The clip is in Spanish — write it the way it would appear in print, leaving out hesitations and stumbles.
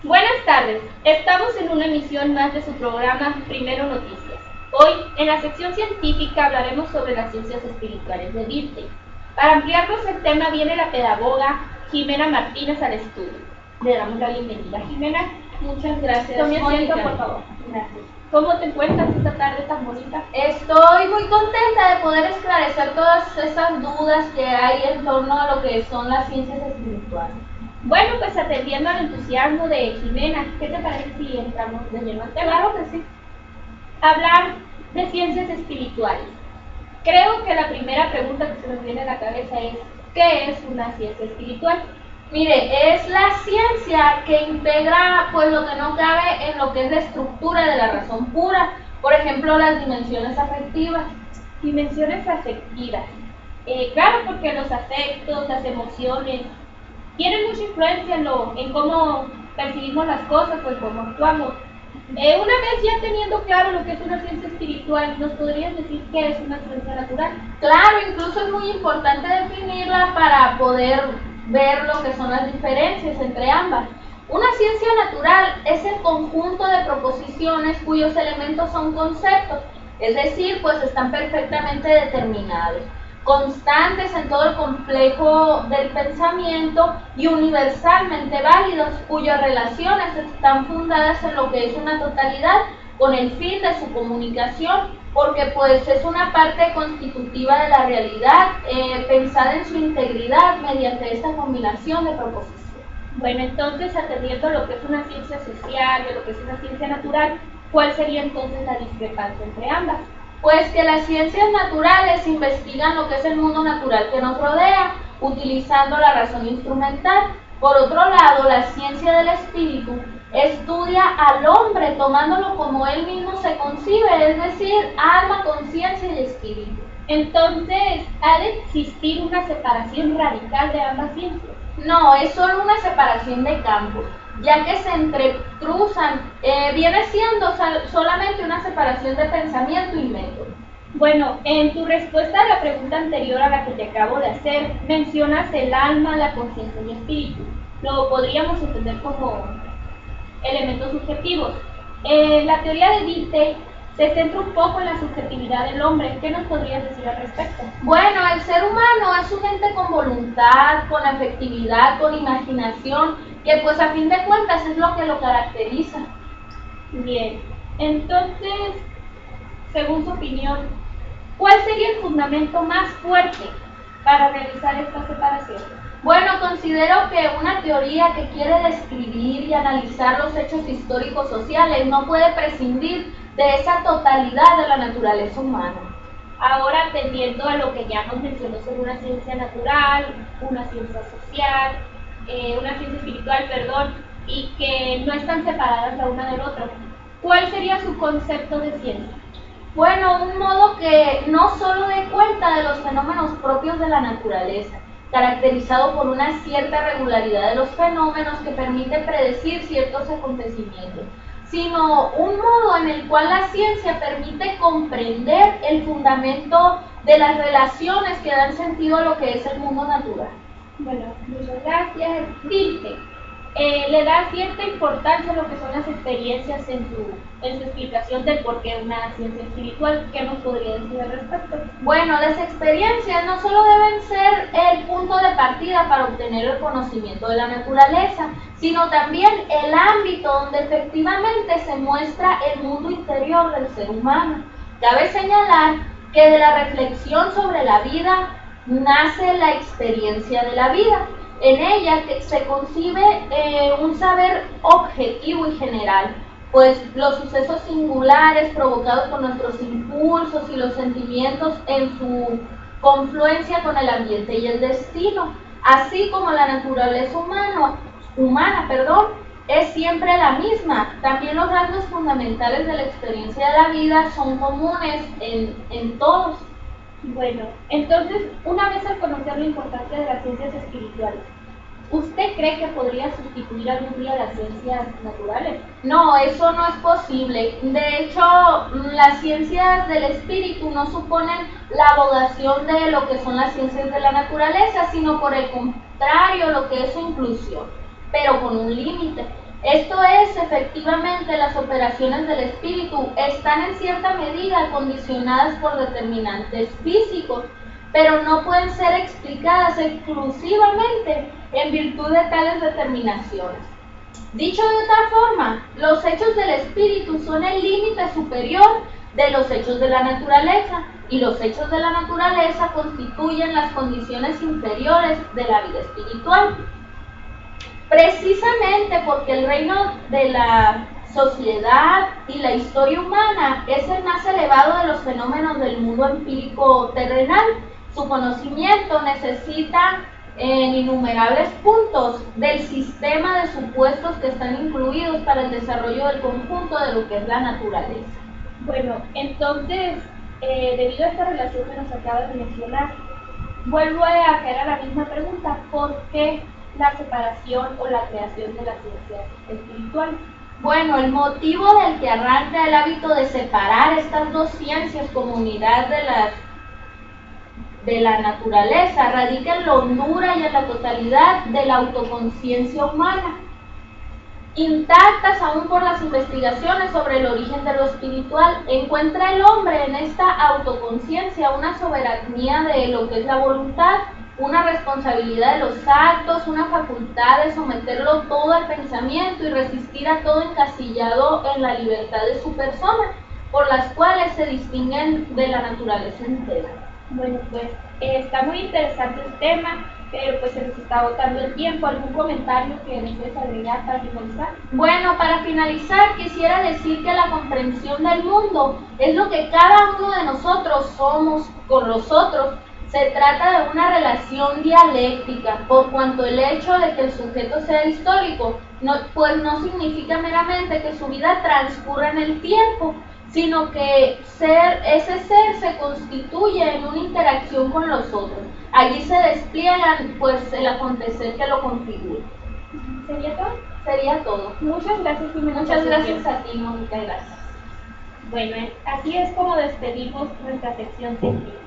Buenas tardes, estamos en una emisión más de su programa Primero Noticias. Hoy, en la sección científica, hablaremos sobre las ciencias espirituales de Dirte. Para ampliarnos el tema viene la pedagoga Jimena Martínez al estudio. Le damos la bienvenida, Jimena. Muchas gracias. Tome asiento, Mónica, por favor. gracias. ¿Cómo te encuentras esta tarde tan bonita? Estoy muy contenta de poder esclarecer todas esas dudas que hay en torno a lo que son las ciencias espirituales. Bueno, pues atendiendo al entusiasmo de Jimena, ¿qué te parece si entramos de lleno al tema? Claro que sí. Hablar de ciencias espirituales. Creo que la primera pregunta que se nos viene a la cabeza es, ¿qué es una ciencia espiritual? Mire, es la ciencia que integra pues lo que no cabe en lo que es la estructura de la razón pura, por ejemplo, las dimensiones afectivas. Dimensiones afectivas. Claro, porque los afectos, las emociones, tienen mucha influencia en cómo percibimos las cosas o en cómo actuamos. Una vez ya teniendo claro lo que es una ciencia espiritual, ¿nos podrías decir qué es una ciencia natural? Claro, incluso es muy importante definirla para poder ver lo que son las diferencias entre ambas. Una ciencia natural es el conjunto de proposiciones cuyos elementos son conceptos, es decir, pues están perfectamente determinados, constantes en todo el complejo del pensamiento y universalmente válidos, cuyas relaciones están fundadas en lo que es una totalidad con el fin de su comunicación, porque pues es una parte constitutiva de la realidad, pensada en su integridad mediante esta combinación de proposiciones. Bueno, entonces, atendiendo a lo que es una ciencia social y a lo que es una ciencia natural, ¿cuál sería entonces la discrepancia entre ambas? Pues que las ciencias naturales investigan lo que es el mundo natural que nos rodea, utilizando la razón instrumental. Por otro lado, la ciencia del espíritu estudia al hombre tomándolo como él mismo se concibe, es decir, alma, conciencia y espíritu. Entonces, ¿ha de existir una separación radical de ambas ciencias? No, es solo una separación de campos, ya que se entrecruzan, viene siendo solamente una separación de pensamiento y método. Bueno, en tu respuesta a la pregunta anterior a la que te acabo de hacer, mencionas el alma, la conciencia y el espíritu. Lo podríamos entender como elementos subjetivos. La teoría de Dilthey se centra un poco en la subjetividad del hombre. ¿Qué nos podrías decir al respecto? Bueno, el ser humano es un ente con voluntad, con afectividad, con imaginación, que pues a fin de cuentas es lo que lo caracteriza. Bien, entonces, según su opinión, ¿cuál sería el fundamento más fuerte para realizar esta separación? Bueno, considero que una teoría que quiere describir y analizar los hechos históricos sociales no puede prescindir de esa totalidad de la naturaleza humana. Ahora, atendiendo a lo que ya nos mencionó sobre una ciencia natural, una ciencia social, una ciencia espiritual, perdón, y que no están separadas la una del otro, ¿cuál sería su concepto de ciencia? Bueno, un modo que no solo dé cuenta de los fenómenos propios de la naturaleza, caracterizado por una cierta regularidad de los fenómenos que permite predecir ciertos acontecimientos, sino un modo en el cual la ciencia permite comprender el fundamento de las relaciones que dan sentido a lo que es el mundo natural. Bueno, muchas gracias. Dilthey, le da cierta importancia a lo que son las experiencias en su explicación del por qué una ciencia espiritual. ¿Qué nos podría decir al respecto? Bueno, las experiencias no solo deben ser el punto de partida para obtener el conocimiento de la naturaleza, sino también el ámbito donde efectivamente se muestra el mundo interior del ser humano. Cabe señalar que de la reflexión sobre la vida nace la experiencia de la vida. En ella se concibe un saber objetivo y general, pues los sucesos singulares provocados por nuestros impulsos y los sentimientos en su confluencia con el ambiente y el destino, así como la naturaleza humana, es siempre la misma. También los rasgos fundamentales de la experiencia de la vida son comunes en todos. Bueno, entonces, una vez al conocer la importancia de las ciencias espirituales, ¿usted cree que podría sustituir algún día las ciencias naturales? No, eso no es posible. De hecho, las ciencias del espíritu no suponen la abogación de lo que son las ciencias de la naturaleza, sino por el contrario, lo que es su inclusión, pero con un límite. Esto es, efectivamente, las operaciones del espíritu están en cierta medida condicionadas por determinantes físicos, pero no pueden ser explicadas exclusivamente en virtud de tales determinaciones. Dicho de otra forma, los hechos del espíritu son el límite superior de los hechos de la naturaleza, y los hechos de la naturaleza constituyen las condiciones inferiores de la vida espiritual. Precisamente porque el reino de la sociedad y la historia humana es el más elevado de los fenómenos del mundo empírico terrenal, su conocimiento necesita en innumerables puntos del sistema de supuestos que están incluidos para el desarrollo del conjunto de lo que es la naturaleza. Bueno, entonces, debido a esta relación que nos acabas de mencionar, vuelvo a caer a la misma pregunta: ¿por qué la separación o la creación de la ciencia espiritual? Bueno, el motivo del que arranca el hábito de separar estas dos ciencias como unidad de la naturaleza radica en la hondura y en la totalidad de la autoconciencia humana, intactas aún por las investigaciones sobre el origen de lo espiritual. Encuentra el hombre en esta autoconciencia una soberanía de lo que es la voluntad, una responsabilidad de los actos, una facultad de someterlo todo al pensamiento y resistir a todo encasillado en la libertad de su persona, por las cuales se distinguen de la naturaleza entera. Bueno, pues está muy interesante el tema, pero pues se nos está agotando el tiempo. ¿Algún comentario que desees agregar para finalizar? Bueno, para finalizar quisiera decir que la comprensión del mundo es lo que cada uno de nosotros somos con los otros. Se trata de una relación dialéctica, por cuanto el hecho de que el sujeto sea histórico pues no significa meramente que su vida transcurra en el tiempo, sino que ese ser se constituye en una interacción con los otros. Allí se despliegan pues el acontecer que lo configura. ¿Sería todo? Sería todo. Muchas gracias, Jimena. Muchas gracias a ti, Mónica, gracias. Bueno, así es como despedimos nuestra sección científica.